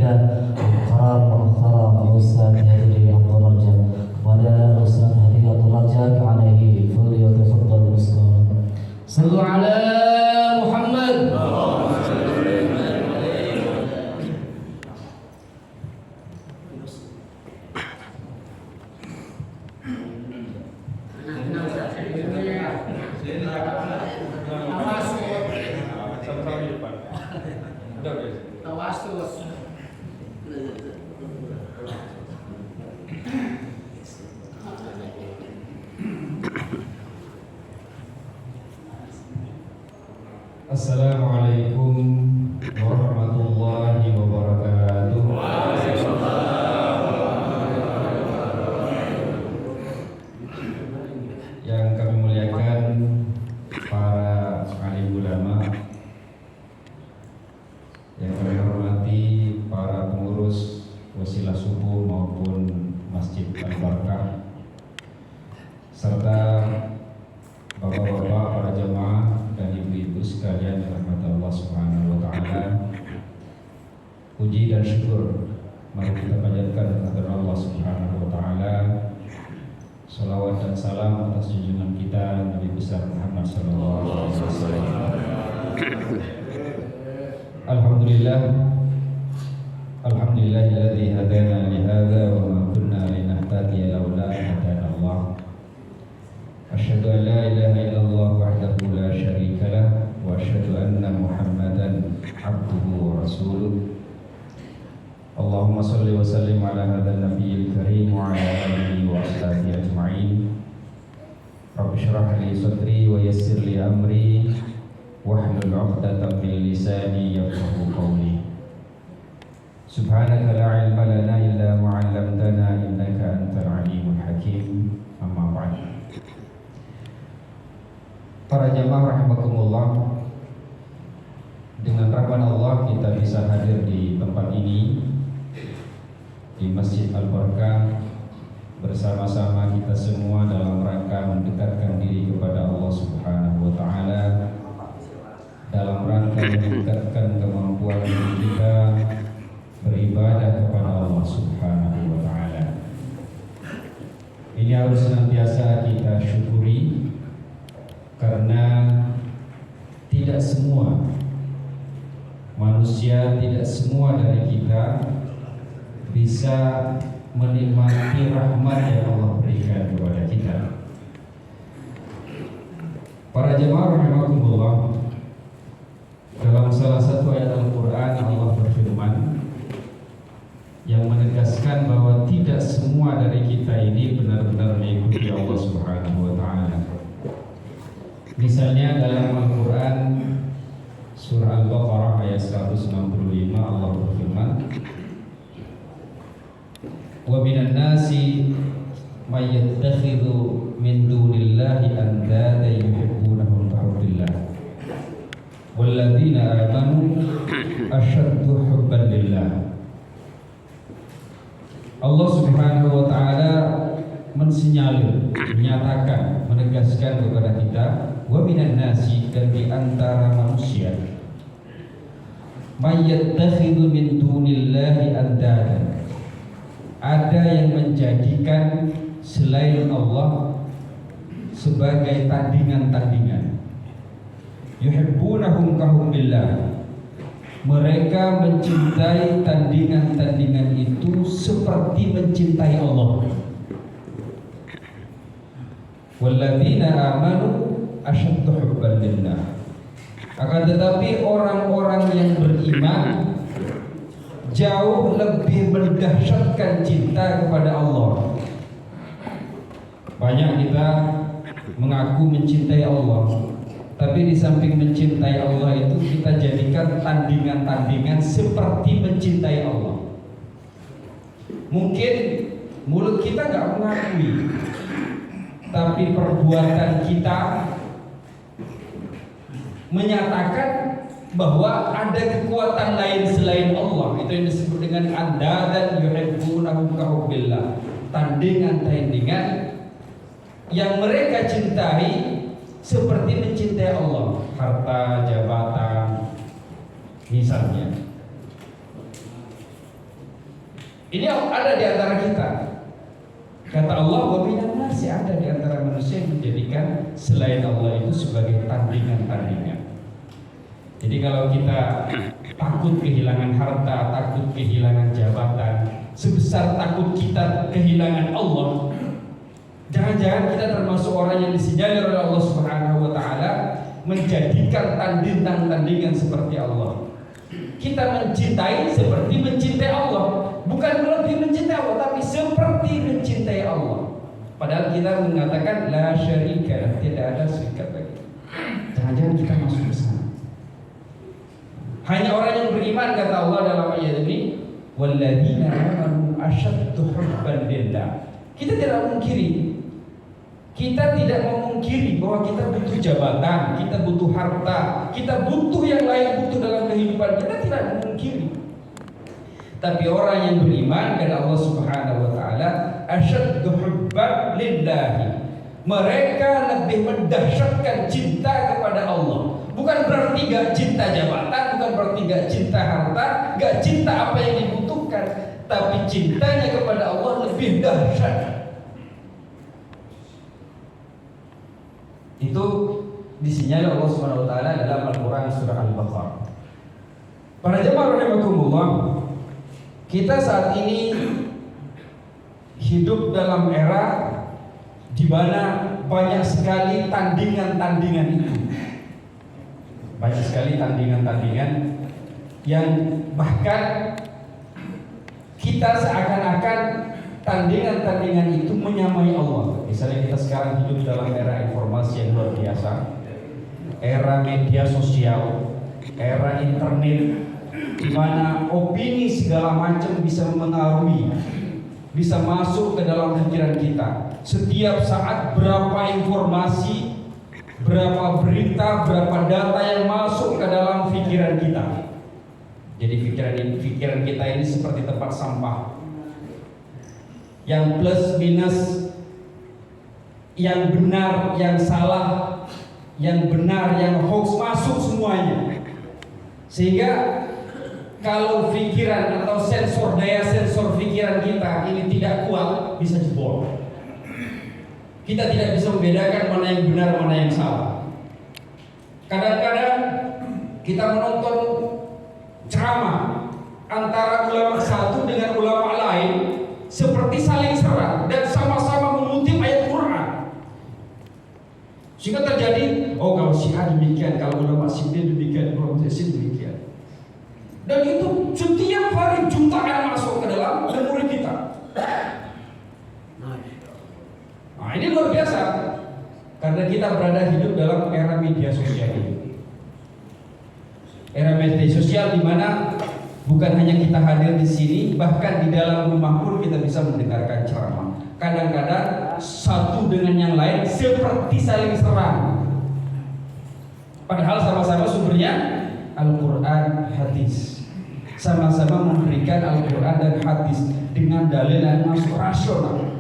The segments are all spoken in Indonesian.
الله القرار واختار الأستاذ هذه الدرجة ولا الأستاذ هذه الدرجة عليه فليتفضل مشكورا. صلوا على محمد. Assalamualaikum warahmatullahi wabarakatuh. Yang kami muliakan para alim ulama, yang kami hormati para pengurus Wasilah Subuh maupun Masjid Al-Barkah, serta bapak-bapak, para jemaah dan ibu-ibu sekalian yang dirahmati Allah Subhanahu wa taala. Puji dan syukur mari kita panjatkan kepada Allah Subhanahu wa taala. Salawat dan salam atas junjungan kita Nabi besar Muhammad sallallahu alaihi wasallam. Alhamdulillah. Alhamdulillahilladzi hadana li hadza wa ma kunna linahtadiya laula an hadana Allah. Asyhadu an la ilaha illallah wahdahu la syarika lah wa asyhadu anna Muhammadan abduhu wa rasuluh. Allahumma salli wa sallim ala hadzal nabiyil karim wa ala alihi wa ashabihi ajma'in. Rabbi shrah li sadri wa yassir li amri wahlul 'uqdatam min lisani yafqahu qawli. Subhanaka la ilma lana illa ma 'allamtana innaka antal alimul hakim. Amma ba'd. Para jamaah rahimakumullah, dengan rahmat Allah kita bisa hadir di tempat ini, di Masjid Al-Barkah, bersama-sama kita semua dalam rangka mendekatkan diri kepada Allah Subhanahu wa taala, dalam rangka meningkatkan kemampuan kita beribadah kepada Allah Subhanahu wa taala. Ini harus senantiasa kita syukuri, karena tidak semua manusia, tidak semua dari kita bisa menikmati rahmat yang Allah berikan kepada kita. Para jemaah rahimakumullah, dalam salah satu ayat Al-Quran Allah berfirman yang menegaskan bahwa tidak semua dari kita ini benar-benar mengikuti Allah Subhanahu wa taala. Misalnya dalam Al-Quran surah Al-Baqarah ayat 165 Allah berfirman, wa minan nasi may yattakhidhu min dunillahi andada yuhibbunahum ka hubbillah walladzina amanu ashaddu hubban lillah. Allah Subhanahu wa taala mensinyalir, menyatakan, menegaskan kepada kita, wa minan nasi, dan di antara manusia, may yattakhidhu min dunillahi andada, ada yang menjadikan selain Allah sebagai tandingan-tandingan. Yuhibbunahum ka hubbillah, mereka mencintai tandingan-tandingan itu seperti mencintai Allah. Walladzina amanu asyaddu hubban lillah, akan tetapi orang-orang yang beriman jauh lebih mendahsyatkan cinta kepada Allah. Banyak kita mengaku mencintai Allah, tapi di samping mencintai Allah itu kita jadikan tandingan-tandingan seperti mencintai Allah. Mungkin mulut kita gak mengakui, tapi perbuatan kita menyatakan bahwa ada kekuatan lain selain Allah. Itu yang disebut dengan andadan yuhibbunahum ka hubbillah, tandingan-tandingan yang mereka cintai seperti mencintai Allah. Harta, jabatan, misalnya. Ini ada di antara kita. Kata Allah, wa minan nasi, ada di antara manusia yang menjadikan selain Allah itu sebagai tandingan-tandingan. Jadi kalau kita takut kehilangan harta, takut kehilangan jabatan, sebesar takut kita kehilangan Allah, jangan-jangan kita termasuk orang yang disinyalir oleh Allah Subhanahu wa taala menjadikan tandingan seperti Allah. Kita mencintai seperti mencintai Allah, bukan lebih mencintai Allah, tapi seperti mencintai Allah. Padahal kita mengatakan la syarika, tidak ada serikat lagi. Jangan-jangan kita masuk ke sana. Hanya orang yang beriman, kata Allah dalam ayat ini, walladzina amanu asyaddu hubban lillah. Kita tidak memungkiri. Kita tidak memungkiri bahwa kita butuh jabatan, kita butuh harta, kita butuh yang lain, butuh dalam kehidupan. Kita tidak memungkiri. Tapi orang yang beriman, kata Allah Subhanahu wa taala, asyaddu hubban lillah. Mereka lebih mendahsyatkan cinta kepada Allah. Bukan berarti gak cinta jabatan, bukan berarti gak cinta harta, gak cinta apa yang dibutuhkan, tapi cintanya kepada Allah lebih dahsyat. Itu disinyalir Allah Subhanahu wa taala dalam Al-Qur'an surah Al-Baqarah. Para jemaah rahimakumullah, kita saat ini hidup dalam era di mana banyak sekali tandingan-tandingan itu. Banyak sekali tandingan-tandingan yang bahkan kita seakan-akan tandingan-tandingan itu menyamai Allah. Misalnya kita sekarang hidup dalam era informasi yang luar biasa, era media sosial, era internet, di mana opini segala macam bisa mengaruhi, bisa masuk ke dalam pikiran kita. Setiap saat berapa informasi, berapa berita, berapa data yang masuk ke dalam pikiran kita. Jadi pikiran kita ini seperti tempat sampah, yang plus minus, yang benar, yang salah, yang benar, yang hoax masuk semuanya. Sehingga kalau pikiran atau daya sensor pikiran kita ini tidak kuat, bisa jebol. Kita tidak bisa membedakan mana yang benar, mana yang salah. Kadang-kadang kita menonton ceramah antara ulama satu dengan ulama lain seperti saling serang dan sama-sama mengutip ayat Quran. Sehingga terjadi, oh kalau Syiah demikian, kalau ulama Syiah demikian, ulama Syiah demikian. Dan itu setiap hari jutaan masuk ke dalam memori kita. Nah, ini luar biasa karena kita berada hidup dalam era media sosial ini. Era media sosial di mana bukan hanya kita hadir di sini, bahkan di dalam rumah pun kita bisa mendengarkan ceramah. Kadang-kadang satu dengan yang lain seperti saling serang. Padahal sama-sama sumbernya Al-Quran, hadis. Sama-sama memberikan Al-Quran dan hadis dengan dalil yang masuk rasional.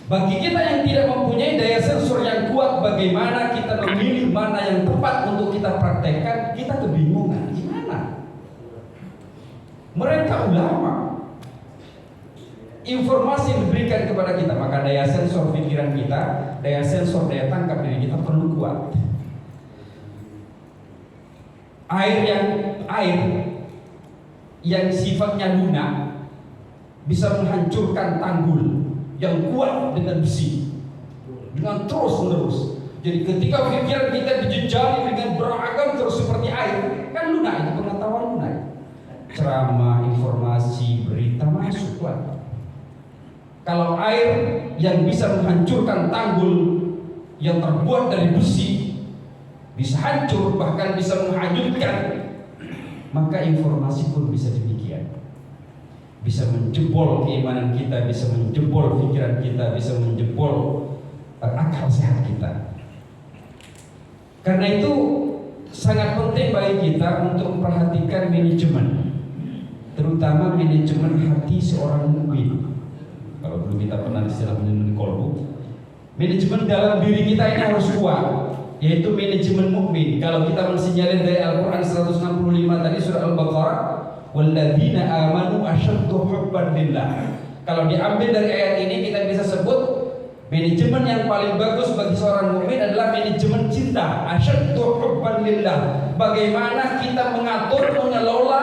Bagi kita yang tidak mempunyai daya sensor yang kuat, bagaimana kita memilih mana yang tepat untuk kita praktekkan, kita kebingungan. Gimana? Mereka ulama, informasi yang diberikan kepada kita, maka daya sensor pikiran kita, daya sensor daya tangkap diri kita perlu kuat. Air yang sifatnya lunak bisa menghancurkan tanggul yang kuat dengan besi, dengan terus menerus. Jadi ketika pikiran kita dijejali dengan beragam terus seperti air, kan lunak, itu pengetahuan lunak. Ceramah, informasi, berita masuk kuat. Kalau air yang bisa menghancurkan tanggul yang terbuat dari besi bisa hancur, bahkan bisa menghanyutkan, maka informasi pun bisa demikian. Bisa menjebol keimanan kita, bisa menjebol pikiran kita, bisa menjebol akal sehat kita. Karena itu sangat penting bagi kita untuk memperhatikan manajemen, terutama manajemen hati seorang mukmin. Kalau dulu kita pernah istilah manajemen kolbu, manajemen dalam diri kita ini harus kuat, yaitu manajemen mukmin. Kalau kita mensinyalir dari Al-Quran 165 tadi surah Al-Baqarah, walladzina amanu asyaddu hubban lillah. Kalau diambil dari ayat ini kita bisa sebut manajemen yang paling bagus bagi seorang mukmin adalah manajemen cinta, asyaddu hubban lillah. Bagaimana kita mengatur, mengelola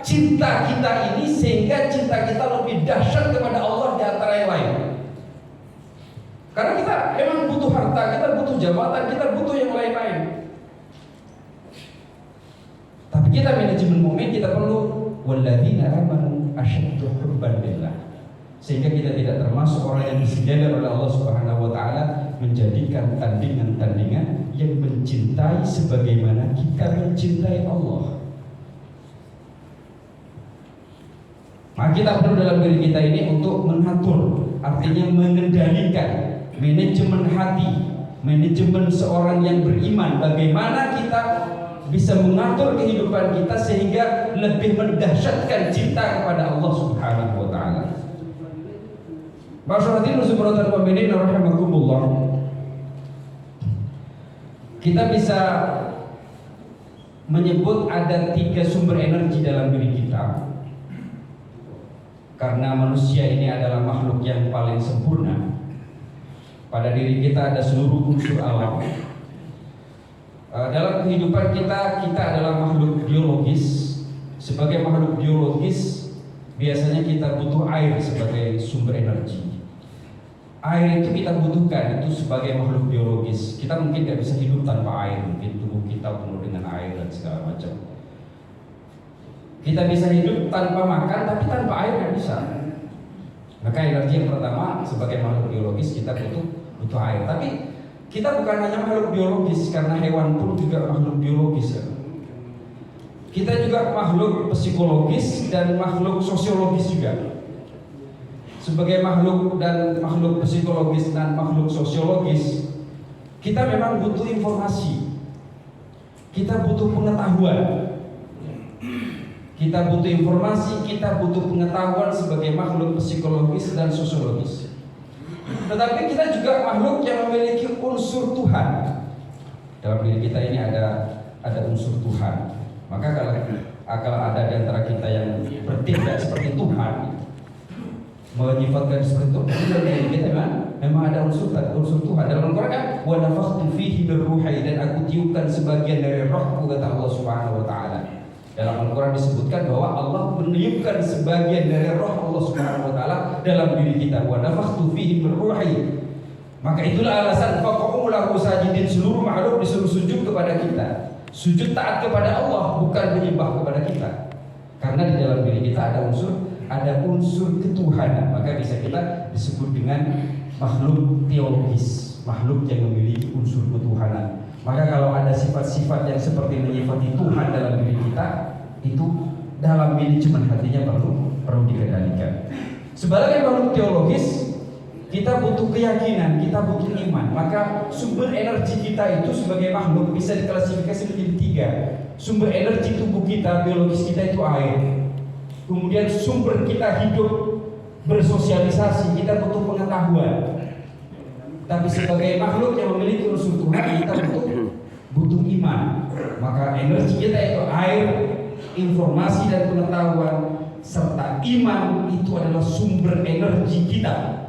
cinta kita ini sehingga cinta kita lebih dahsyat kepada Allah di antara yang lain. Karena kita memang butuh harta, kita butuh jabatan, kita butuh yang lain-lain. Tapi kita manajemen mukmin kita perlu walladzina amanu asyaddu hubban lillah. Sehingga kita tidak termasuk orang yang disediakan oleh Allah Subhanahu wa taala menjadikan tandingan-tandingan yang mencintai sebagaimana kita mencintai Allah. Maka kita perlu dalam diri kita ini untuk mengatur, artinya mengendalikan manajemen hati, manajemen seorang yang beriman. Bagaimana kita bisa mengatur kehidupan kita sehingga lebih mendahsyatkan cinta kepada Allah Subhanahu wa taala. Masyarakat Rasulullah Muhammadin rahimakumullah. Kita bisa menyebut ada 3 sumber energi dalam diri kita. Karena manusia ini adalah makhluk yang paling sempurna. Pada diri kita ada seluruh unsur alam. Dalam kehidupan kita adalah makhluk biologis. Sebagai makhluk biologis, biasanya kita butuh air sebagai sumber energi. Air itu kita butuhkan itu sebagai makhluk biologis. Kita mungkin tidak bisa hidup tanpa air. Mungkin tubuh kita penuh dengan air dan segala macam. Kita bisa hidup tanpa makan, tapi tanpa air nggak bisa. Maka energi yang pertama sebagai makhluk biologis kita butuh air. Tapi kita bukan hanya makhluk biologis, karena hewan pun juga makhluk biologis ya. Kita juga makhluk psikologis dan makhluk sosiologis juga. Sebagai makhluk psikologis dan makhluk sosiologis, kita memang butuh informasi. Kita butuh pengetahuan. Kita butuh informasi, kita butuh pengetahuan sebagai makhluk psikologis dan sosiologis. Tetapi kita juga makhluk yang memiliki unsur Tuhan. Dalam diri kita ini ada unsur Tuhan. Maka kalau ada di antara kita yang bertindak seperti Tuhan, menyifatkan seperti itu, kita memang ada unsur Tuhan. Dalam Al-Quran kan, wa nafakhtu fihi min ruhi, dan aku tiupkan sebagian dari rohku, kata Allah Subhanahu wa taala. Dalam Al-Quran disebutkan bahwa Allah meniupkan sebagian dari roh Allah Subhanahu wa taala dalam diri kita. Wa nafakhtu fihi min ruhi. Maka itulah alasan faqa'u lahu sajidin, seluruh makhluk disuruh sujud kepada kita. Sujud taat kepada Allah, bukan menyembah kepada kita. Karena di dalam diri kita ada unsur ketuhanan. Maka bisa kita disebut dengan makhluk teologis, makhluk yang memiliki unsur ketuhanan. Maka kalau ada sifat-sifat yang seperti menyifati Tuhan dalam diri kita, itu dalam manajemen hatinya perlu dikendalikan. Sebaliknya makhluk teologis, kita butuh keyakinan, kita butuh iman. Maka sumber energi kita itu sebagai makhluk bisa diklasifikasi menjadi 3. Sumber energi tubuh kita, biologis kita itu air. Kemudian sumber kita hidup bersosialisasi, kita butuh pengetahuan. Tapi sebagai makhluk yang memiliki unsur Tuhan, kita butuh iman. Maka energi kita itu air, informasi dan pengetahuan, serta iman itu adalah sumber energi kita.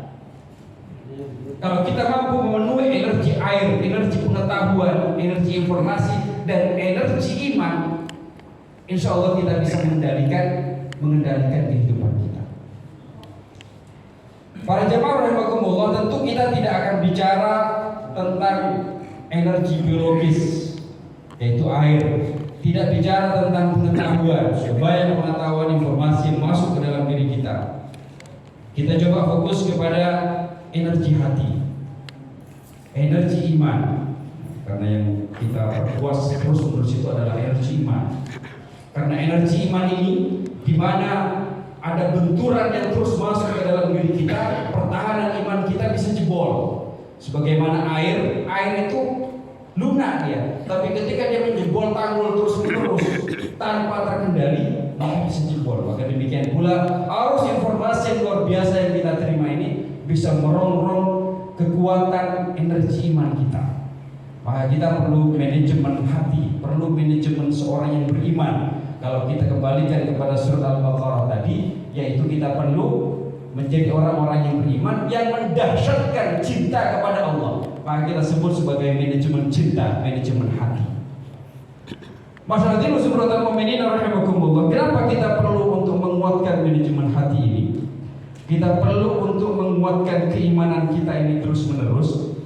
Kalau kita mampu memenuhi energi air, energi pengetahuan, energi informasi, dan energi iman, insya Allah kita bisa mengendalikan kehidupan kita. Para jemaah rahimakumullah, tentu kita tidak akan bicara tentang energi biologis, yaitu air. Tidak bicara tentang pengetahuan, supaya pengetahuan informasi yang masuk ke dalam diri kita. Kita coba fokus kepada energi hati, energi iman. Karena yang kita perkuas terus itu adalah energi iman. Karena energi iman ini, di mana ada benturan yang terus masuk ke dalam diri kita, pertahanan iman kita bisa jebol. Sebagaimana air itu lunak dia, tapi ketika dia menjebol tanggul terus-menerus tanpa terkendali, maka bisa jebol. Maka demikian pula arus informasi yang luar biasa yang kita terima ini bisa merongrong kekuatan energi iman kita. Maka kita perlu manajemen hati, perlu manajemen seorang yang beriman. Kalau kita kembalikan kepada surat Al-Baqarah tadi, yaitu kita perlu menjadi orang-orang yang beriman yang mendahsyatkan cinta kepada Allah. Maka kita sebut sebagai manajemen cinta, manajemen hati. Masyarakat muslimin mukminin rahimakumullah. Kenapa kita perlu untuk menguatkan manajemen hati ini? Kita perlu untuk menguatkan keimanan kita ini terus-menerus.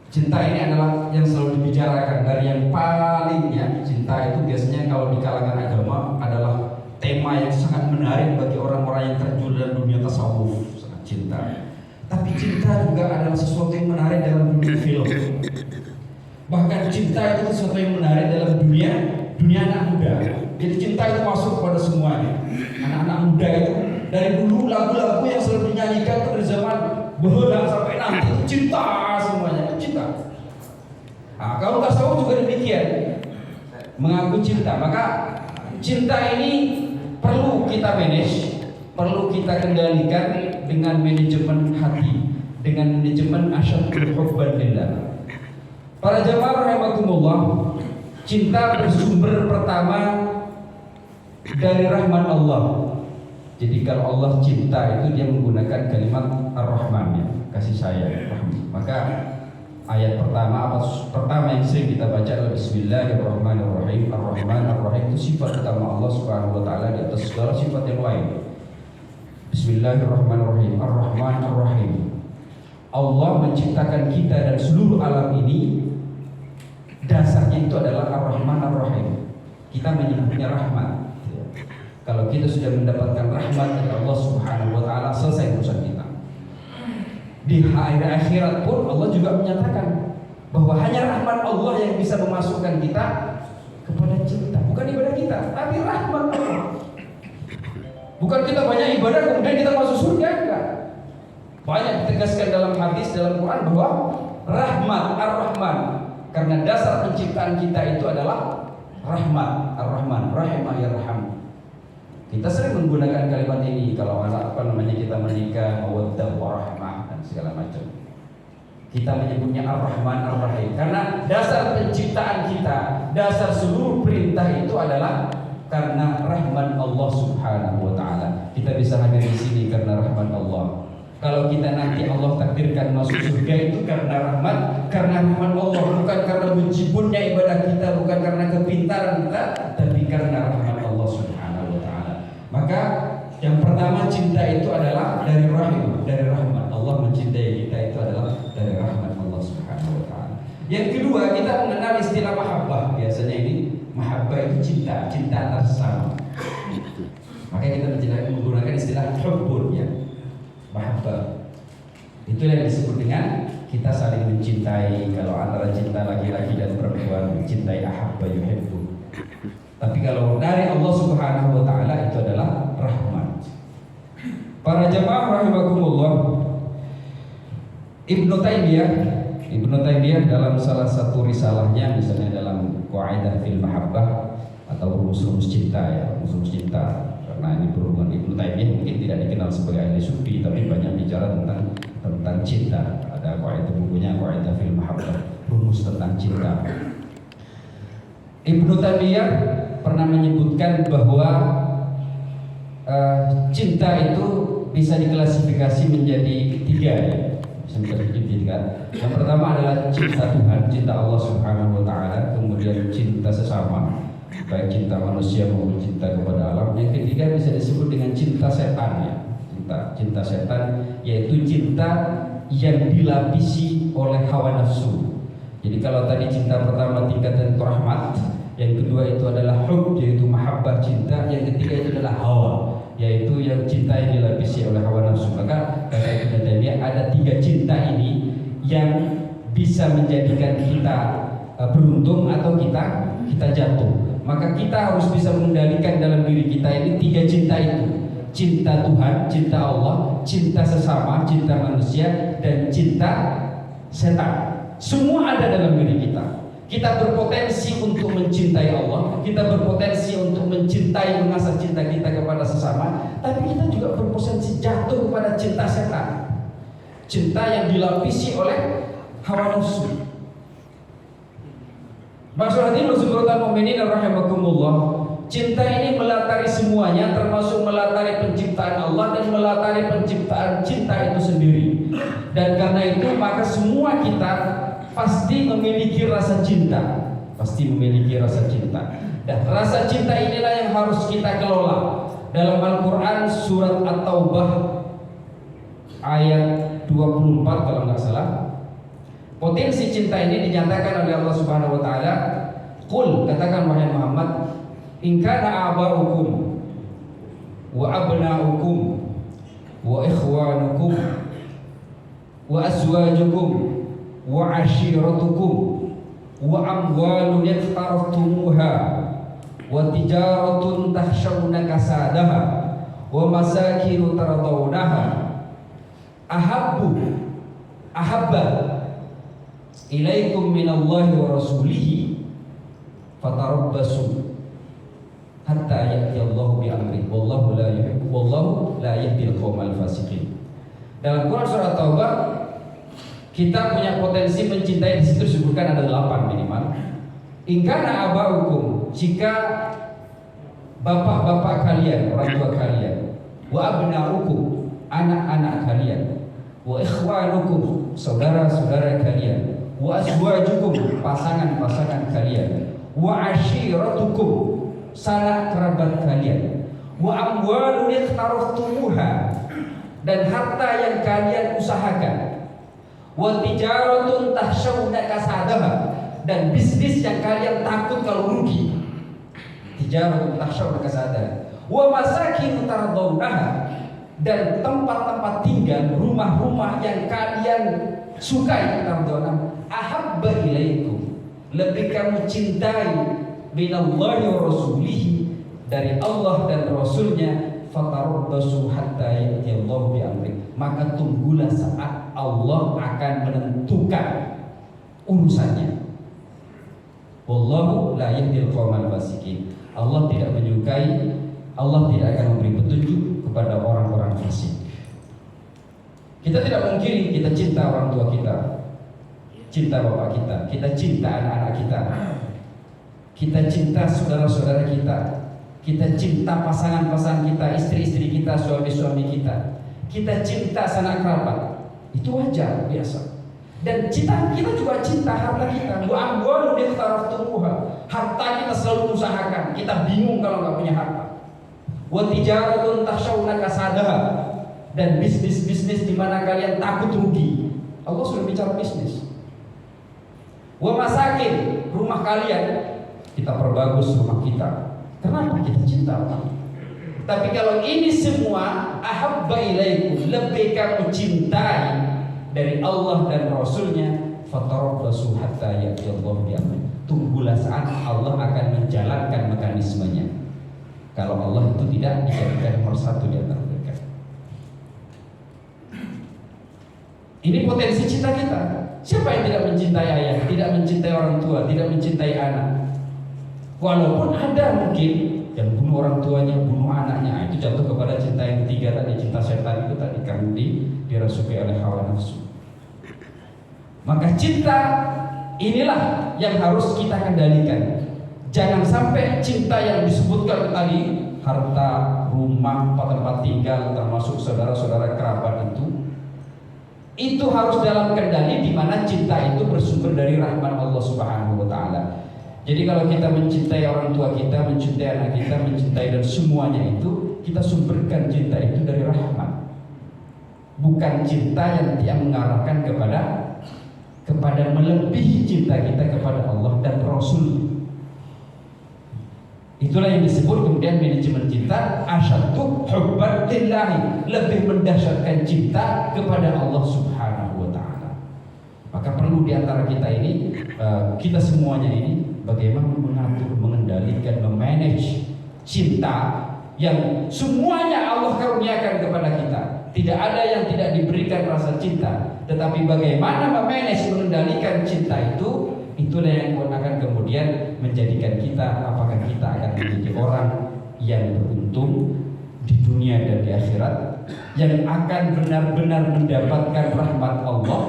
Cinta ini adalah yang selalu dibicarakan dari yang palingnya. Cinta itu biasanya kalau di kalangan agama adalah tema yang sangat menarik bagi orang-orang yang terjun dalam dunia tasawuf, sangat cinta. Tapi cinta juga adalah sesuatu yang menarik dalam dunia film. Bahkan cinta itu sesuatu yang menarik dalam dunia anak muda. Jadi cinta itu masuk pada semuanya. Anak-anak muda itu dari dulu lagu-lagu yang selalu dinyanyikan itu dari zaman behenang sampai nanti itu cinta semuanya, cinta. Nah, kalau tasawuf juga demikian, mengaku cinta. Maka cinta ini perlu kita manage, perlu kita kendalikan dengan manajemen hati, dengan manajemen asyadul hubban lillah. Para jamaah rahimakumullah, cinta bersumber pertama dari rahman Allah. Jadi kalau Allah cinta itu dia menggunakan kalimat ar-Rahman, ya, kasih sayang, rahmat. Maka ayat pertama yang sering kita baca adalah Bismillahirrahmanirrahim. Ar-Rahman Ar-Rahim itu sifat utama Allah Subhanahu wa taala di atas segala sifat yang lain. Bismillahirrahmanirrahim. Ar-Rahman Ar-Rahim. Allah menciptakan kita dan seluruh alam ini, dasarnya itu adalah Ar-Rahman Ar-Rahim. Kita menyebutnya rahmat. Kalau kita sudah mendapatkan rahmat dari Allah Subhanahu wa taala, selesai urusan kita. Di hari akhirat pun Allah juga menyatakan bahwa hanya rahmat Allah yang bisa memasukkan kita kepada cinta. Bukan ibadah kita, tapi rahmat Allah. Bukan kita banyak ibadah kemudian kita masuk surga, enggak. Banyak ditegaskan dalam hadis, dalam Quran bahwa rahmat Ar-Rahman, karena dasar penciptaan kita itu adalah rahmat Ar-Rahman, rahimah yarham. Kita sering menggunakan kalimat ini kalau kita menikah, mawaddah warahmah dan segala macam. Kita menyebutnya Ar-Rahman Ar-Rahim karena dasar penciptaan kita, dasar seluruh perintah itu adalah karena rahman Allah Subhanahu wa taala. Kita bisa hadir di sini karena rahman Allah. Kalau kita nanti Allah takdirkan masuk surga itu karena rahmat Allah, bukan karena menjibunnya ibadah kita, bukan karena kepintaran kita, tapi karena rahmat Allah Subhanahu wa taala. Maka yang pertama cinta itu adalah dari rahim, dari rahmat. Allah mencintai kita itu adalah dari rahmat Allah Subhanahu wa taala. Yang kedua, kita mengenal istilah mahabbah. Biasanya ini mahabbah itu cinta antar sesama. Maka kita menggunakan istilah hubbun, ya. Mahabbah. Itu yang disebut dengan kita saling mencintai. Kalau antara cinta laki-laki dan perempuan, mencintai ahabba yuhibbu. Tapi kalau dari Allah Subhanahu wa taala itu adalah rahmat. Para jemaah rahimakumullah, Ibnu Taimiyah dalam salah satu risalahnya, misalnya dalam Qaidah fil Mahabbah atau rumus-rumus cinta, ya, rumus-rumus cinta. Karena ini berhubungan Ibnu Taimiyah mungkin tidak dikenal sebagai ahli sufi, tapi banyak bicara tentang cinta. Ada bukunya Qaidah fil Mahabbah, rumus tentang cinta. Ibnu Taimiyah pernah menyebutkan bahwa cinta itu bisa diklasifikasi menjadi tiga, ya. Yang pertama adalah cinta Tuhan, cinta Allah Subhanahu wa taala, kemudian cinta sesama, baik cinta manusia maupun cinta kepada alam. Yang ketiga bisa disebut dengan cinta setan, ya. Cinta setan, yaitu cinta yang dilapisi oleh hawa nafsu. Jadi kalau tadi cinta pertama tingkatan itu rahmat, yang kedua itu adalah hub, yaitu mahabbah cinta, yang ketiga itu adalah hawa, yaitu yang cinta yang dilapisi oleh hawa nafsu. Maka kata Ibnu Taimiyah ada tiga cinta ini yang bisa menjadikan kita beruntung atau kita jatuh. Maka kita harus bisa mengendalikan dalam diri kita ini tiga cinta itu: cinta Tuhan, cinta Allah, cinta sesama, cinta manusia, dan cinta setan. Semua ada dalam diri kita. Kita berpotensi untuk mencintai Allah, kita berpotensi untuk mencintai, mengasah cinta kita kepada sesama, tapi kita juga berpotensi jatuh kepada cinta setan, cinta yang dilapisi oleh hawa nafsu. Maksud hadirin subhanallahi mu'minin rahimakumullah, cinta ini melatari semuanya, termasuk melatari penciptaan Allah dan melatari penciptaan cinta itu sendiri. Dan karena itu maka semua kita pasti memiliki rasa cinta, pasti memiliki rasa cinta. Dan rasa cinta inilah yang harus kita kelola. Dalam Al-Quran surat At-Taubah ayat 24 kalau nggak salah, potensi cinta ini dinyatakan oleh Allah Subhanahu wa taala. Qul, katakan wahai Muhammad, in kana aba'ukum wa abna'ukum wa ikhwanukum wa azwajukum wa ashiratukum wa amwalun yaqtaraftumuha wa tijaratun takhshawna kasadaha wa masakin tardawnaha ahabba ilaikum minallahi wa rasulihi fatarabbasu hatta ya'ti Allahu bi amri wallahu la yahdil qaumal fasiqin. Dalam Quran surah Taubah kita punya potensi mencintai, di situ disebutkan ada 8 minimal. In kana aba'ukum, jika bapak-bapak kalian, orang tua kalian, wa abna'ukum, anak-anak kalian, wa ikhwanukum, saudara-saudara kalian, wa azwajukum, pasangan-pasangan kalian, wa ashiratukum, sanak kerabat kalian, wa amwalun yaqtaraftumuha, dan harta yang kalian usahakan, wa tijaratun takhshawna kasadaha, dan bisnis yang kalian takut kalau rugi, tijaratun takhshawna kasadaha, wa masakin tardawnaha, dan tempat-tempat tinggal, rumah-rumah yang kalian sukai, tardawnaha, ahabba ilaikum, lebih kamu cintai, minallahi wa rasulihi, dari Allah dan Rasulnya, fatarabbasu hatta ya'ti Allahu bi amri, maka tunggulah saat Allah akan menentukan urusannya. Wallahu la yahdil qaumal fasiqin. Allah tidak menyukai, Allah tidak akan memberi petunjuk kepada orang-orang fasik. Kita tidak mungkin kita cinta orang tua kita, cinta bapak kita, kita cinta anak-anak kita, kita cinta saudara-saudara kita cinta pasangan-pasangan kita, istri-istri kita, suami-suami kita cinta sanak kerabat. Itu wajar, biasa. Dan kita juga cinta harta kita. Wa amwalun yaqtaraftumuha, harta kita selalu usahakan. Kita bingung kalau nggak punya harta. Wa tijaratun takhshawna kasadaha, dan bisnis-bisnis di mana kalian takut rugi. Allah sudah bicara bisnis. Wa masakin, rumah kalian kita perbagus rumah kita. Kenapa? Kita cinta orang. Tapi kalau ini semua ahabba ilaikum, lebih kamu cintai dari Allah dan Rasulnya, fatarabbasu hatta ya'ti Allahu bi amri, tunggulah saat Allah akan menjalankan mekanismenya. Kalau Allah itu tidak dijadikan nomor satu di antara mereka. Ini potensi cinta kita. Siapa yang tidak mencintai ayah, tidak mencintai orang tua, tidak mencintai anak? Walaupun ada mungkin yang bunuh orang tuanya, bunuh anaknya, itu jatuh kepada cinta yang ketiga tadi, cinta setan itu tadi, karena dirasuki oleh hawa nafsu. Maka cinta inilah yang harus kita kendalikan. Jangan sampai cinta yang disebutkan tadi, harta, rumah, tempat tinggal, termasuk saudara-saudara kerabat itu harus dalam kendali, di mana cinta itu bersumber dari rahmat Allah Subhanahu wa taala. Jadi kalau kita mencintai orang tua kita, mencintai anak kita, mencintai dan semuanya itu, kita sumberkan cinta itu dari rahmat. Bukan cinta yang mengarahkan kepada melebihi cinta kita kepada Allah dan Rasul. Itulah yang disebut kemudian manajemen cinta asyaddu hubban lillahi, lebih mendahsyatkan cinta kepada Allah Subhanahu wa taala. Maka perlu di antara kita ini, kita semuanya ini, bagaimana mengatur, mengendalikan, memanage cinta yang semuanya Allah karuniakan kepada kita. Tidak ada yang tidak diberikan rasa cinta, tetapi bagaimana memanage, mengendalikan cinta itu, itulah yang akan kemudian menjadikan kita, apakah kita akan menjadi orang yang beruntung di dunia dan di akhirat, yang akan benar-benar mendapatkan rahmat Allah,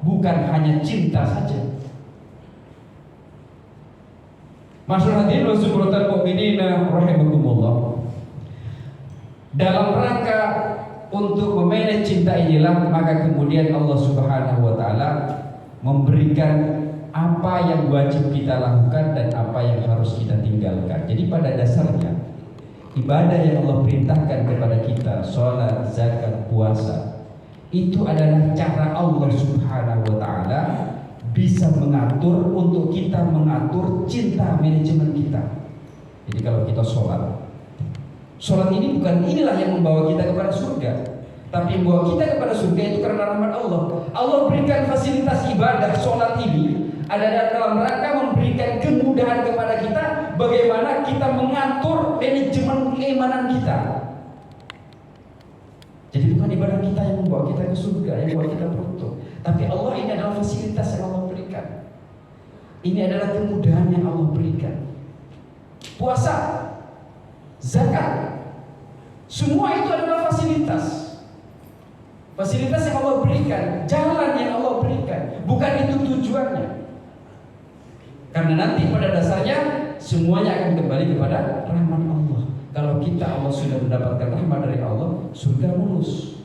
bukan hanya cinta saja. Masyaallah hadirin wa subhanallahi mu'minin rahimakumullah. Dalam rangka untuk memanage cinta inilah maka kemudian Allah Subhanahu wa taala memberikan apa yang wajib kita lakukan dan apa yang harus kita tinggalkan. Jadi pada dasarnya ibadah yang Allah perintahkan kepada kita, sholat, zakat, puasa, itu adalah cara Allah Subhanahu wa taala bisa mengatur untuk kita mengatur cinta manajemen kita. Jadi kalau kita sholat ini bukan inilah yang membawa kita kepada surga, tapi membawa kita kepada surga itu karena rahmat Allah. Allah berikan fasilitas ibadah sholat ini ada dalam rangka memberikan kemudahan kepada kita bagaimana kita mengatur manajemen keimanan kita. Jadi bukan ibadah kita yang membawa kita ke surga, yang membawa kita beruntung, tapi Allah ini adalah fasilitas yang Allah berikan. Ini adalah kemudahan yang Allah berikan. Puasa, zakat, semua itu adalah fasilitas. Fasilitas yang Allah berikan, jalan yang Allah berikan, bukan itu tujuannya. Karena nanti pada dasarnya semuanya akan kembali kepada rahmat Allah. Kalau kita Allah sudah mendapatkan rahmat dari Allah, surga mulus.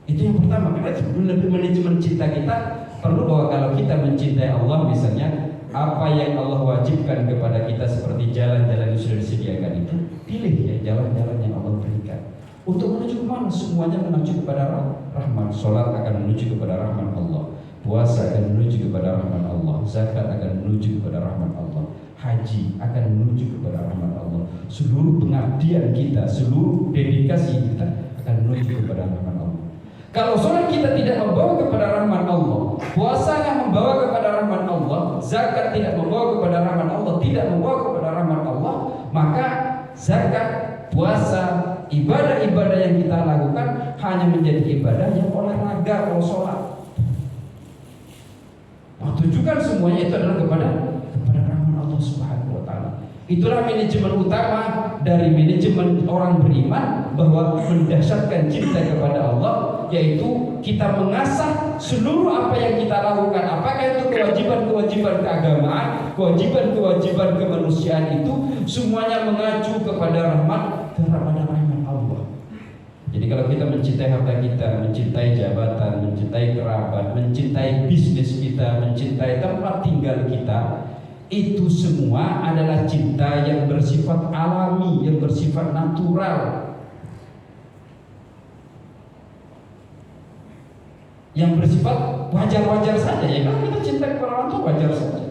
Itu yang pertama. Karena lebih manajemen cinta kita perlu bahwa kalau kita mencintai Allah misalnya, apa yang Allah wajibkan kepada kita seperti jalan-jalan yang sudah disediakan itu, pilih ya jalan-jalan yang Allah berikan. Untuk menuju ke mana? Semuanya menuju kepada rahmat. Salat akan menuju kepada rahmat Allah. Puasa akan menuju kepada rahmat Allah. Zakat akan menuju kepada rahmat Allah. Haji akan menuju kepada rahmat Allah. Seluruh pengabdian kita, seluruh dedikasi kita akan menuju kepada rahmat Allah. Kalau sholat kita tidak membawa kepada rahmat Allah, puasa yang membawa kepada rahmat Allah, zakat tidak membawa kepada rahmat Allah, tidak membawa kepada rahmat Allah, maka zakat, puasa, ibadah-ibadah yang kita lakukan hanya menjadi ibadah yang olahraga kalau sholat. Nah, tujukan semuanya itu adalah kepada rahmat Allah Subhanahu wa taala. Itulah manajemen utama dari manajemen orang beriman, bahwa mendasarkan cinta kepada Allah, yaitu kita mengasah seluruh apa yang kita lakukan, apakah itu kewajiban-kewajiban keagamaan, kewajiban-kewajiban kemanusiaan, itu semuanya mengacu kepada rahmat Allah. Jadi kalau kita mencintai harta kita, mencintai jabatan, mencintai kerabat, mencintai bisnis kita, mencintai tempat tinggal kita, itu semua adalah cinta yang bersifat alami, yang bersifat natural, yang bersifat wajar-wajar saja. Ya kan kita cinta kepada orang tua wajar saja.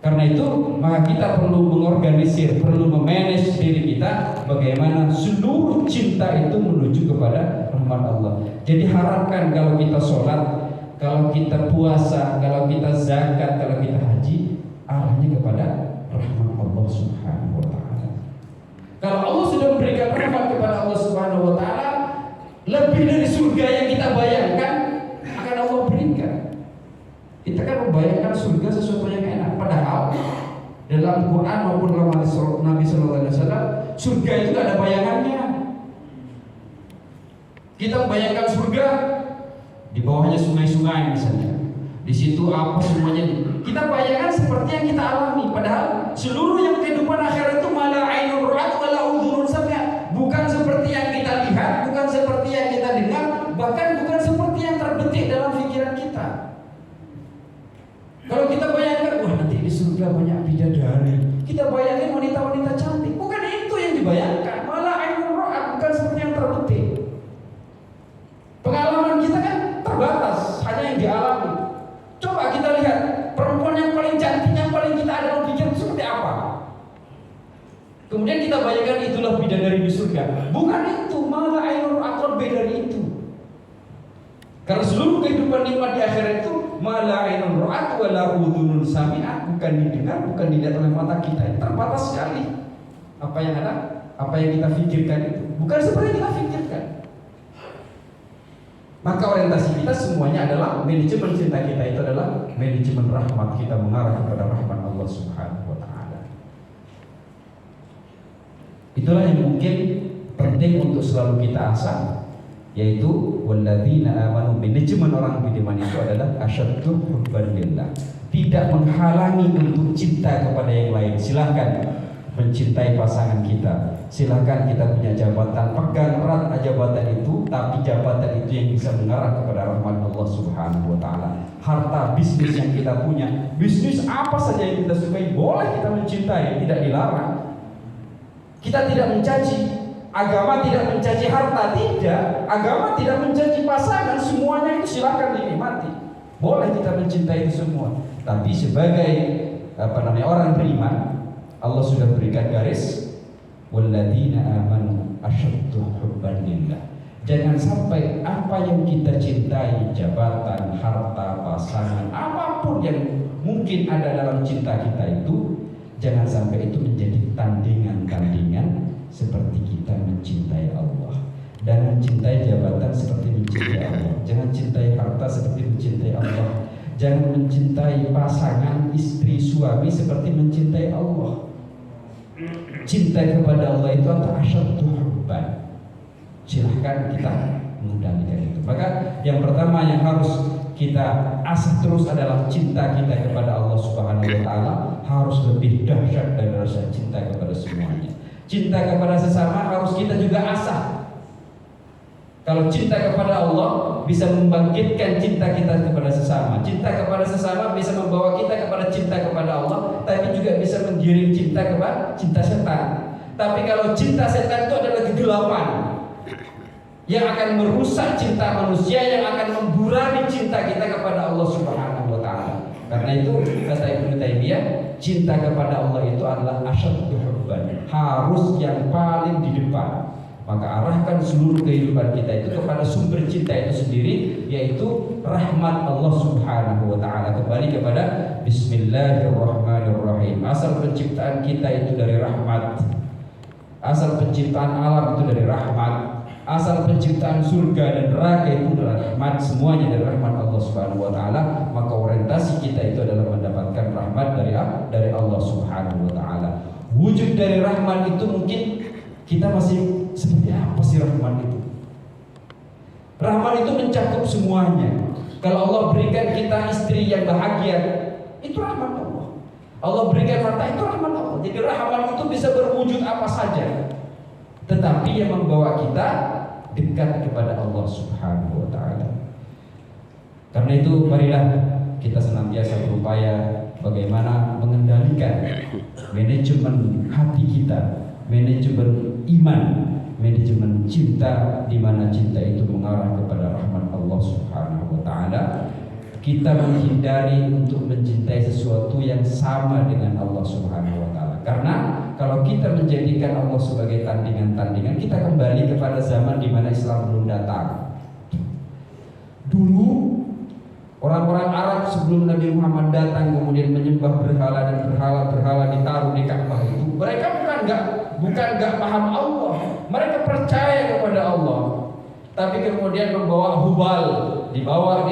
Karena itu maka kita perlu mengorganisir, perlu memanage diri kita bagaimana seluruh cinta itu menuju kepada rahmat Allah. Jadi harapkan kalau kita sholat, kalau kita puasa, kalau kita zakat, kalau kita haji, arahnya kepada rahmat Allah Subhanahu wa taala. Kalau Allah sudah memberikan rahmat kepada Allah Subhanahu wa taala, lebih dari surga yang kita bayangkan akan Allah berikan. Kita kan membayangkan surga sesuatu yang enak, padahal dalam Quran maupun dalam hadis Nabi sallallahu alaihi wasallam, surga itu tidak ada bayangannya. Kita membayangkan surga di bawahnya sungai-sungai misalnya. Di situ apa semuanya, kita bayangkan seperti yang kita alami, padahal seluruh yang kehidupan akhirat itu malah ainun ra'at wala udhunun sami'at, bukan seperti yang kita lihat, bukan seperti yang kita dengar, bahkan bukan seperti yang terbetik dalam pikiran kita. Kalau kita bayangkan, wah nanti di surga banyak bidadari, kita bayangin wanita-wanita cantik, bukan itu yang dibayangkan, malah ainun ra'at, bukan seperti yang terbetik. Pengalaman kita kan terbatas, hanya yang dialami. Coba kita lihat perempuan yang paling cantik, yang paling kita ada dalam pikiran seperti apa. Kemudian kita bayangkan itulah bidadari di surga. Bukan itu, malah ainur akbar beda dari itu. Karena seluruh kehidupan nikmat di akhirat itu malah ainur ra'at wala udhunun sami'at, bukan didengar, bukan dilihat oleh mata kita. Terbatas sekali. Apa yang ada, apa yang kita pikirkan itu bukan seperti yang kita pikirkan. Maka orientasi kita semuanya adalah manajemen cinta kita itu adalah manajemen rahmat, kita mengarah kepada rahmat Allah Subhanahu wa taala. Itulah yang mungkin penting untuk selalu kita asah, yaitu walladzina amanu, manajemen orang beriman itu adalah asyaddu hubban lillah. tidak menghalangi untuk cinta kepada yang lain. Silahkan mencintai pasangan kita, silahkan kita punya jabatan, pegang erat jabatan itu, tapi jabatan itu yang bisa mengarah kepada rahmat Allah Subhanahu wa Ta'ala. Harta, bisnis yang kita punya, bisnis apa saja yang kita sukai, boleh kita mencintai, tidak dilarang. Kita tidak mencaci, agama tidak mencaci harta, tidak. Agama tidak mencaci pasangan, semuanya itu silahkan dinikmati. Boleh kita mencintai itu semua. Tapi sebagai orang beriman, Allah sudah berikan garis, walladzina amanu asyaddu hubban lillah. Jangan sampai apa yang kita cintai, jabatan, harta, pasangan, apapun yang mungkin ada dalam cinta kita itu, jangan sampai itu menjadi tandingan-tandingan seperti kita mencintai Allah. Dan mencintai jabatan seperti mencintai Allah. Jangan cintai harta seperti mencintai Allah. Jangan mencintai pasangan, istri, suami seperti mencintai Allah. Cinta kepada Allah itu antara asyaddu hubban. Silahkan kita mengendalikan itu. Maka yang pertama yang harus kita asah terus adalah cinta kita kepada Allah Subhanahu wa Ta'ala harus lebih dahsyat dari rasa cinta kepada semuanya. Cinta kepada sesama harus kita juga asah. Kalau cinta kepada Allah bisa membangkitkan cinta kita kepada sesama. Cinta kepada sesama bisa membawa kita kepada cinta kepada Allah, tapi juga bisa menggiring cinta kepada cinta setan. Tapi kalau cinta setan itu adalah kegelapan yang akan merusak cinta manusia, yang akan memburani cinta kita kepada Allah Subhanahu wa Ta'ala. Karena itu kata Ibnu Taimiyah, cinta kepada Allah itu adalah asyaddu hubban, harus yang paling di depan. Maka arahkan seluruh kehidupan kita itu kepada sumber cinta itu sendiri, yaitu rahmat Allah Subhanahu wa Ta'ala. Kembali kepada Bismillahirrahmanirrahim. Asal penciptaan kita itu dari rahmat. Asal penciptaan alam itu dari rahmat. Asal penciptaan surga dan neraka itu dari rahmat. Semuanya dari rahmat Allah Subhanahu wa Ta'ala. Maka orientasi kita itu adalah mendapatkan rahmat dari Allah Subhanahu wa Ta'ala. Wujud dari rahmat itu mungkin kita masih seperti apa sih rahmat itu? Rahmat itu mencakup semuanya. Kalau Allah berikan kita istri yang bahagia, itu rahmat Allah. Allah berikan harta, itu rahmat Allah. Jadi rahmat itu bisa berwujud apa saja, tetapi yang membawa kita dekat kepada Allah Subhanahu wa Ta'ala. Karena itu marilah kita senantiasa berupaya bagaimana mengendalikan manajemen hati kita, manajemen iman, manajemen cinta, di mana cinta itu mengarah kepada rahmat Allah Subhanahu wa Ta'ala. Kita menghindari untuk mencintai sesuatu yang sama dengan Allah Subhanahu wa Ta'ala. Karena kalau kita menjadikan Allah sebagai tandingan-tandingan, kita kembali kepada zaman di mana Islam belum datang. Dulu orang-orang Arab sebelum Nabi Muhammad datang kemudian menyembah berhala dan berhala ditaruh di Ka'bah itu, mereka bukan nggak paham Allah, mereka percaya kepada Allah, tapi kemudian membawa hubal dibawa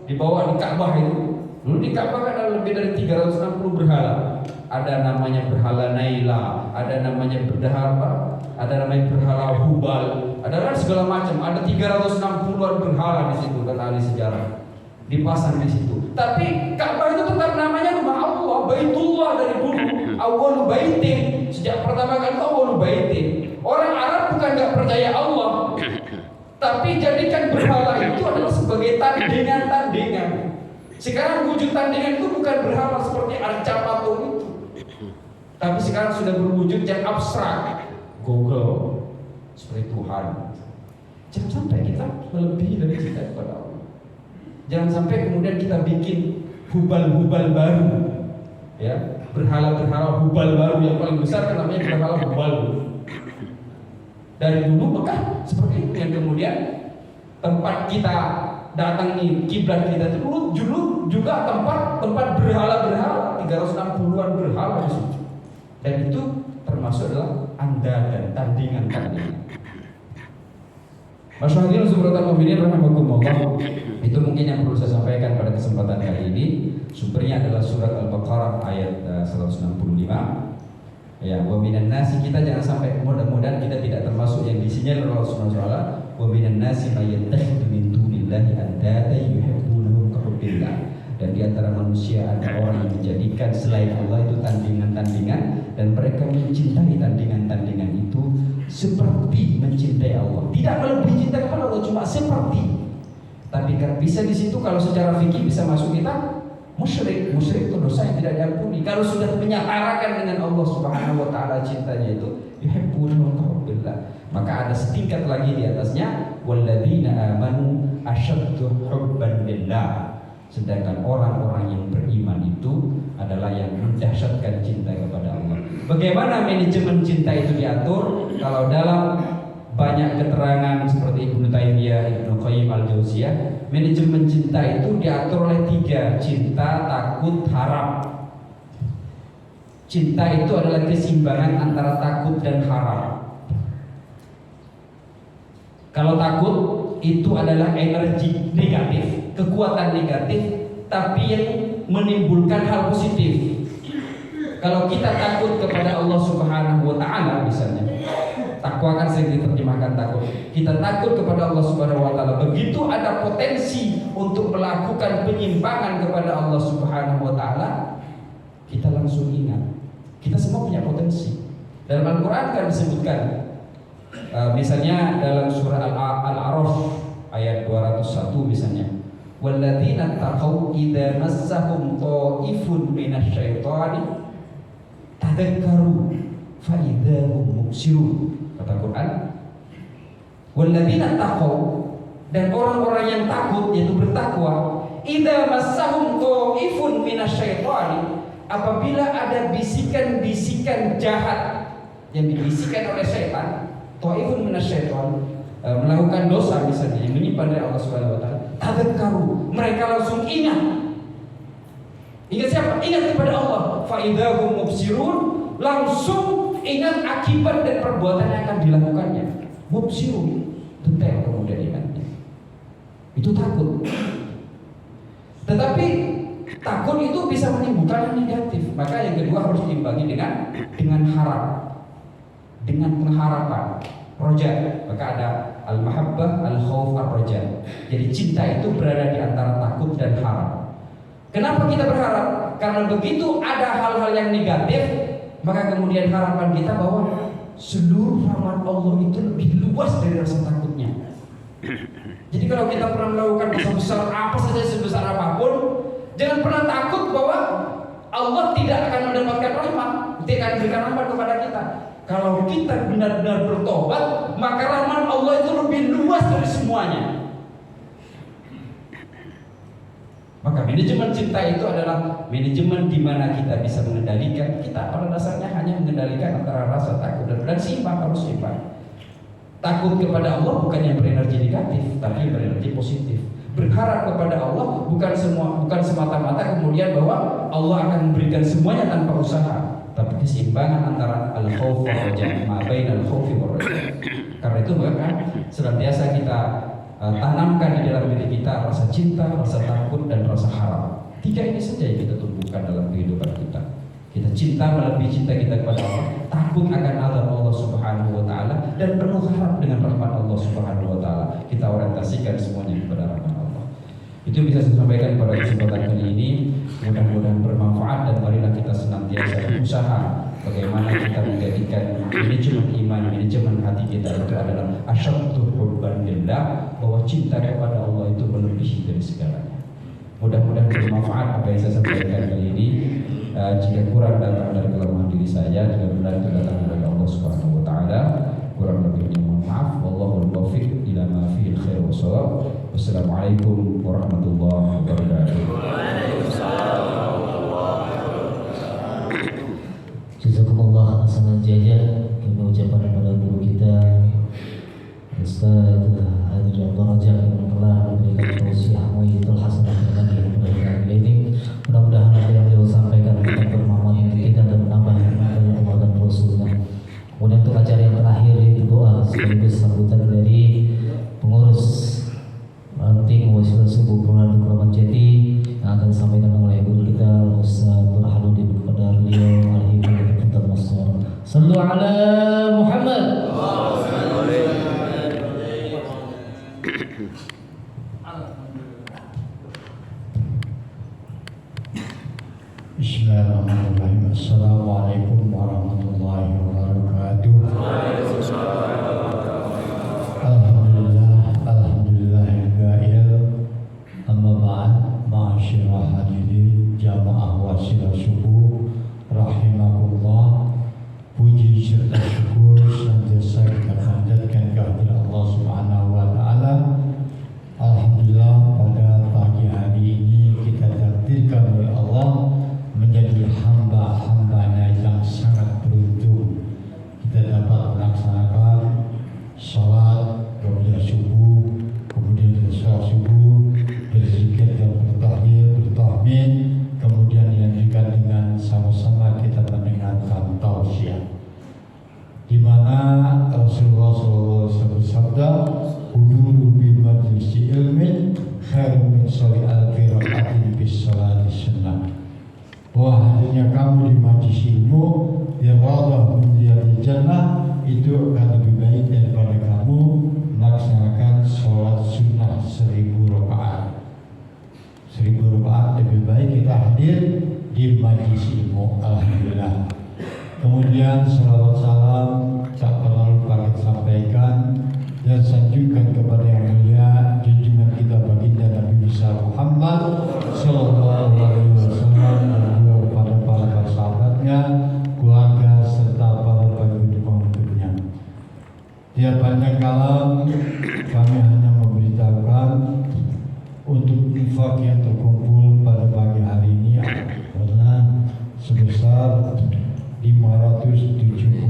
di Ka'bah itu. Dulu di Ka'bah kan ada lebih dari 360 berhala. Ada namanya berhala Naila, ada namanya berhala hubal, ada segala macam. Ada 360-an berhala di situ kata ahli sejarah, dipasang di situ. Tapi Ka'bah itu tetap namanya rumah Allah, Baitullah dari dulu. Awwalu baitin, sejak pertama kali awwalu baitin. Orang Arab bukan nggak percaya Allah, tapi jadikan berhala itu adalah sebagai tandingan-tandingan. Sekarang wujud tandingan itu bukan berhala seperti arca patung itu, tapi sekarang sudah berwujud yang abstrak, Google seperti Tuhan. Jangan sampai kita melebihi dari cinta kepada Allah. Jangan sampai kemudian kita bikin hubal-hubal baru, ya, berhala-berhala hubal baru. Yang paling besar kan namanya berhala hubal. Dari dulu Mekah seperti itu, yang kemudian tempat kita datangi, kiblat kita itu dulu juga tempat berhala-berhala, 360-an berhala di situ. Dan itu termasuk adalah dan tandingan-tandingan. Masyaallah subhanahu rahimahumullah. Itu mungkin yang perlu saya sampaikan pada kesempatan kali ini. Sumbernya adalah surat Al-Baqarah ayat 165. Ya, wa minan nasi, kita jangan sampai mudah-mudahan kita tidak termasuk yang disinyalir oleh Allah Subhanahu wa taala, wa minan nasi may yattakhidhu min dunillahi andada yuhibbunahum ka hubbillah. Dan di antara manusia ada orang yang menjadikan selain Allah itu tandingan-tandingan, dan mereka mencintai tandingan-tandingan itu seperti mencintai Allah. Tidak melebihi cinta kepada Allah, cuma seperti. Tapi kan bisa di situ kalau secara fikih bisa masuk kita musyrik. Musyrik itu dosa yang tidak diampuni. Kalau sudah menyetarakan dengan Allah Subhanahu wa taala cintanya itu, yuhibbuna wa yuhibbillah. Maka ada setingkat lagi di atasnya, walladzina amanu asyaddu hubban lillah. Sedangkan orang-orang yang beriman itu adalah yang mendahsyatkan cinta kepada Allah. Bagaimana manajemen cinta itu diatur? Kalau dalam banyak keterangan seperti Ibnu Taimiyah, Ibnu Qayyim al-Jauziyah, manajemen cinta itu diatur oleh 3: cinta, takut, harap. Cinta itu adalah keseimbangan antara takut dan harap. Kalau takut itu adalah energi negatif, kekuatan negatif, tapi yang menimbulkan hal positif. Kalau kita takut kepada Allah Subhanahu wa taala misalnya, takwa kan sering diterjemahkan takut. Kita takut kepada Allah Subhanahu wa taala, begitu ada potensi untuk melakukan penyimpangan kepada Allah Subhanahu wa taala, kita langsung ingat. Kita semua punya potensi. Dalam Al-Qur'an kan disebutkan, misalnya dalam surah Al-A'raf ayat 201 misalnya, walladzina taqaw idza massahum ta'ifun minasyaitani tadzakkaru fa idza hum mubsirun. Kata Quran, walladzina taqaw, dan orang-orang yang takut yaitu bertakwa, idza massahum ta'ifun minasyaitani, apabila ada bisikan-bisikan jahat yang dibisikkan oleh syaitan, ta'ifun minasyaitan, melakukan dosa misalnya yang menyimpang dari Allah Subhanahu wa taala, tadzakkaru, mereka langsung ingat. Ingat siapa? Ingat kepada Allah. Fa idzahum mubsirun, langsung ingat akibat dan perbuatan yang akan dilakukannya. Mubsirun, detail kemudian ingatnya. Itu takut. Tetapi takut itu bisa menimbulkan yang negatif. Maka yang kedua harus diimbangi dengan harap, dengan pengharapan. Roja, maka ada al-mahabbah, al-khauf, ar-roja. Jadi cinta itu berada di antara takut dan harap. Kenapa kita berharap? Karena begitu ada hal-hal yang negatif, maka kemudian harapan kita bahwa seluruh rahmat Allah itu lebih luas dari rasa takutnya. Jadi kalau kita pernah melakukan dosa besar apa saja, sebesar apapun, jangan pernah takut bahwa Allah tidak akan mendapatkan rahmat, tidak akan memberikan rahmat kepada kita. Kalau kita benar-benar bertobat, maka rahmat Allah itu lebih luas dari semuanya. Maka manajemen cinta itu adalah manajemen di mana kita bisa mengendalikan. Kita pada dasarnya hanya mengendalikan antara rasa takut dan seimbang, harus seimbang. Takut kepada Allah bukan yang berenergi negatif, tapi berenergi positif. Berharap kepada Allah bukan semata-mata kemudian bahwa Allah akan memberikan semuanya tanpa usaha, tapi keseimbangan antara al-khauf wa raja, ma bainal khaufi wa raja. Karena itu maka senantiasa kita tanamkan di dalam diri kita rasa cinta, rasa takut, dan rasa harap. 3 ini saja yang kita tumbuhkan dalam kehidupan kita. Kita cinta melebihi cinta kita kepada Allah, takut akan azab Allah Subhanahu wa taala, dan penuh harap dengan rahmat Allah Subhanahu wa taala. Kita orientasikan semuanya kepada rahmat Allah. Itu bisa saya sampaikan pada kesempatan kali ini. Mudah-mudahan bermanfaat, dan marilah kita senantiasa berusaha bagaimana kita menjadikan manajemen iman, manajemen hati kita itu adalah asyaddu hubban lillah, bahwa cinta kepada Allah itu melebihi dari segalanya. Mudah-mudahan bermanfaat apa yang saya sampaikan kali ini. Jika kurang datang dari kelemahan diri saya, jika benar itu datang dari Allah Subhanahu wa taala, kurang lebihnya mohon maaf. Wallahul muwaffiq ila ma fihi khair wa shawab. Wassalamualaikum warahmatullahi wabarakatuh. Jazakumullah hasanal jazaa. Kami ucapkan kepada guru kita Ustaz Hadri Abdul Raja yang telah memberikan tausiah mu'idul hasanah kepada kita ini. Mudah-mudahan apa yang beliau sampaikan dapat bermanfaat untuk kita dan menambah ilmu Allah dan Rasulnya. Kemudian untuk acara yang terakhir itu doa sekaligus sambutan dari pengurus tim Wasilah Subuh Kelurahan Kramat Jati yang akan disampaikan oleh guru kita Ustaz Burhanuddin kepada beliau alaihi wasallam. Sallu ala Muhammad. Rasulullah SAW bersabda, "Huduru bi majlisi ilmin khairun min soli al-qira'atin bis salati sunnah." Bahwa hadirnya kamu di majlis ilmu yang wadah menjadi jannah itu akan lebih baik daripada kamu melaksanakan sholat sunnah 1000 rakaat. 1000 rakaat lebih baik kita hadir di majlis ilmu. Alhamdulillah. Kemudian salawat salam tak terlalu lupa kita sampaikan dan sanjungkan kepada yang mulia junjungan kita baginda Nabi besar Muhammad Sallallahu Alaihi Wasallam dan juga kepada para sahabatnya, keluarga serta para pengikutnya. Tiap panjang kalam kami hanya memberitahukan untuk infak yang terkumpul pada pagi hari ini adalah sebesar 576.000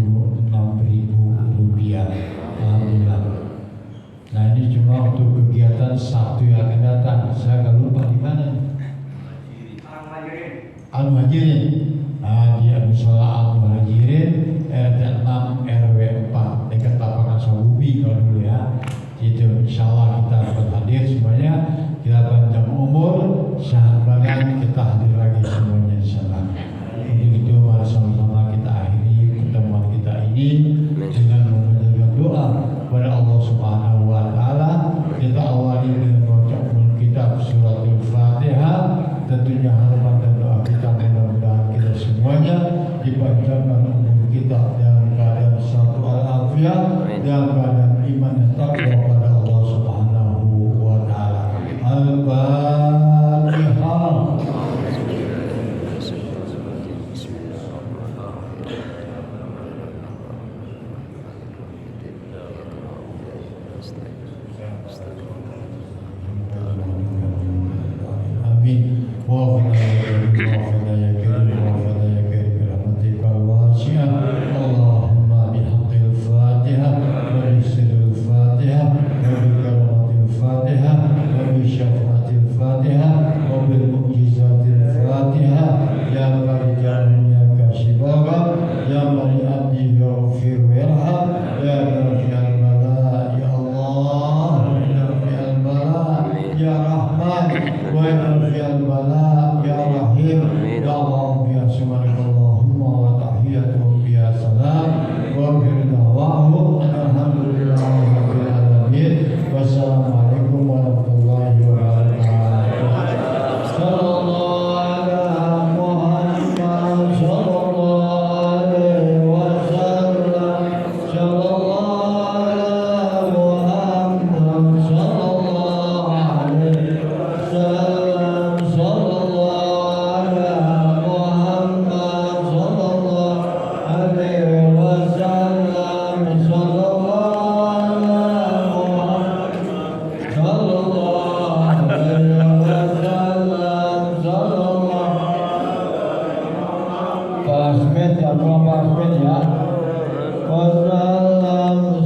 rupiah. Alhamdulillah. Nah ini cuma untuk kegiatan Sabtu yang akan datang. Saya agak lupa di mana. Al-Muhajirin. Nah, di Musola Al-Muhajirin RT 6 RW 4 dekat lapangan Sabubi kalau dulu ya. Itu insyaallah kita akan hadir semuanya. Kita panjang umur, sehat badan, kita hadir lagi semuanya insyaallah. Untuk itu mari sama-sama kita akhiri pertemuan kita ini dengan mengucapkan doa kepada Allah Subhanahu wa taala. Kita awali dengan membaca kitab suratul Fatihah. Tentunya harapan dan doa kita mudah-mudahan kita semuanya dipanjangkan umur kita dalam keadaan satu al-afiyah, dalam keadaan iman dan takwa kepada Allah Subhanahu wa taala. Al-Fatihah. Amin. Wa Allahumma bihaqqil Fatihah wa bisirril Fatihah wa bikaratil Fatihah wa bisyafaatil Fatihah wa bil mu'jizatil Fatihah ya marijan ya kasibara ya mari abdi yaghfir warham ya rafi'al bala ya Allah ya rafi'al bala ya Rahman wa ya rafi'al bala ya Rahim ya Allah ya subhanakallahumma wa tahiyatuhum ya salam wa birdawahum alhamdulillahi rabbil alamin. Wassalamualaikum warahmatullahi wabarakatuh. Sallallahu ala Muhammad sallallahu alaihi wasallam. Sallallahu ala Muhammad sallallahu alaihi wasallam. Sallallahu ala Muhammad sallallahu alaihi wasallam. Sallallahu ala Muhammad sallallahu alaihi wasallam. Sallallahu Pak Asmed ya, Pak Asmed ya. Wassalam.